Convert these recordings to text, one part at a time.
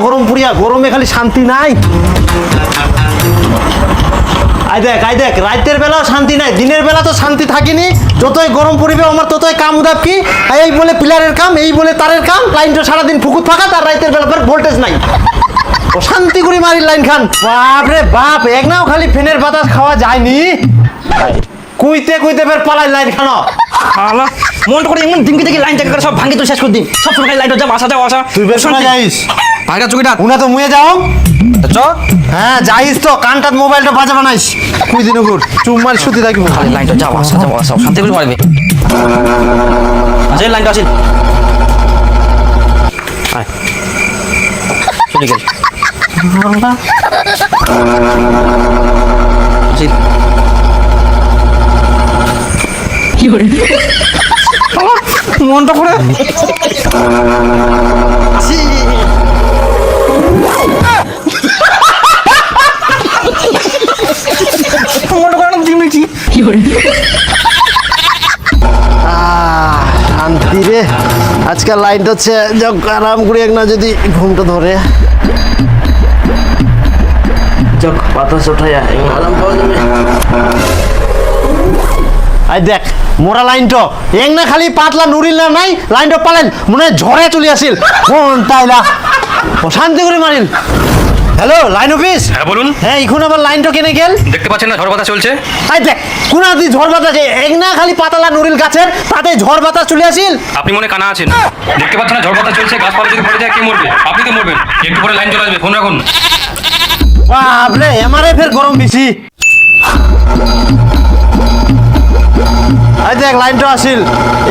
গরম পুরিয়া গরমে খালি শান্তি নাই। আই দেখ রাতের বেলাও শান্তি নাই, দিনের বেলা তো শান্তি থাকিনি। যতই গরম পড়িবে আমার ততই কাম উদাব কি, এই বলে পিলারের কাম, এই বলে তারের কাম, লাইনটা সারাদিন ফুকুত ফাঁকা, তার রাতের বেলা ভোল্টেজ নাই। ও শান্তি করে মারি লাইন খান। বাপ রে বাপ, এক নাও খালি ফ্যানের বাতাস খাওয়া যায়নি। কুইতে ফের পালাই লাইন খানো। আলা মন করে এমন দিনকে দেখি লাইন থেকে সব ভাঙি তো শেষ করে দিন। সব সময় লাইনটা যাও আসা তুই বেশ শোনা যাইস ভাগা চুকিটা উনা তো মুয়ে যাও। চ হ্যাঁ যাইস তো, কানটাত মোবাইলটা বাজা বানাইস। কুই দিন উপর চুপ মারি সুতি থাকিব। খালি লাইনটা যাও আসা শান্তি করে পারবে। আসেন লাইনটা আসেন। চলে গেল আসেন। মনটা করে শান্তি রে। আজকাল লাইনটা হচ্ছে আরাম করে এক না যদি ঘুমটা ধরে যাক বাতাস উঠাইয়া আরাম পাওয়া যাবে। আই দেখ মোরা লাইনটা এক না খালি পাতলা নুরিল না নাই, লাইনটা পালেন মনে হয় ঝড়ে চলে আসিল। কোন তাইলা শান্তি করে মারিল। Hello line office. হ্যাঁ বলুন। হ্যাঁ এখন আবার লাইনটা কেনে গেল? দেখতে পাচ্ছেন না ঝড় বাতাস চলছে। আই দেখ কোন আদি ঝড় বাতাস, এক না খালি পাতলা নুরিল গাছের তাতে ঝড় বাতাস চলে আসিল। আপনি মনে কানা আছেন, দেখতে পাচ্ছেন না ঝড় বাতাস চলছে, গাছপালা যদি পড়ে যায় কে মরবে? আপনি তো মরবেন। একটু পরে লাইন চলে আসবে, ফোন রাখুন। বাপরে আমারে ফের গরম বেশি। আই দেখ লাইনটা আসিল,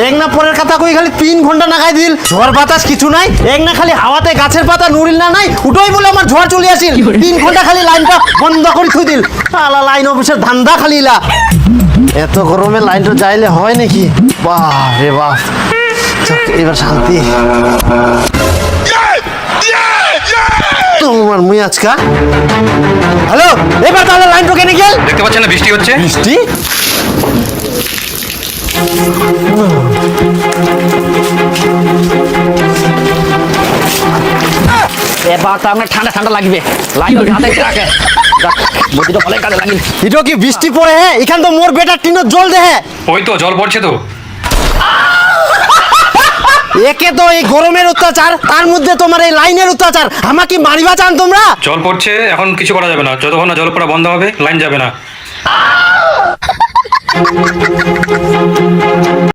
এক না পরের কথা কই খালি 3 ঘন্টা নাগাই দিল। ঝড় বাতাস কিছু নাই, এক না খালি হাওয়াতে গাছের পাতা নুরিল না নাই, উঠোই বলে আমার ঝড় চলে আসিল। 3 ঘন্টা খালি লাইনটা বন্ধ করে থুই দিল। আলা লাইন অফিসের ধান্দা খালি লা। এত গরমে লাইনটা যাইলে হয় নাকি? বাপ রে বাপ, এবার শান্তি। তোমার মুই আজকা। হ্যালো এবার তাহলে লাইনটা কেনে গেল? দেখতে পাচ্ছেন না বৃষ্টি হচ্ছে। বৃষ্টি এবার তো আমার ঠান্ডা ঠান্ডা লাগবে। লাইন হাতে রাখে বডিটা ভালো কাজে লাগিল। এটা কি বৃষ্টি পড়ে? হ্যাঁ এখান তো মোর বেটার টিনো জল দেহে। ওই তো জল পড়ছে তো। একে তো এই গরমের অত্যাচার, তার মধ্যে তোমার এই লাইনের অত্যাচার, আমাকে মারিবা চান তোমরা? জল পড়ছে, এখন কিছু করা যাবে না। যতক্ষণ না জল পড়া বন্ধ হবে লাইন যাবে না।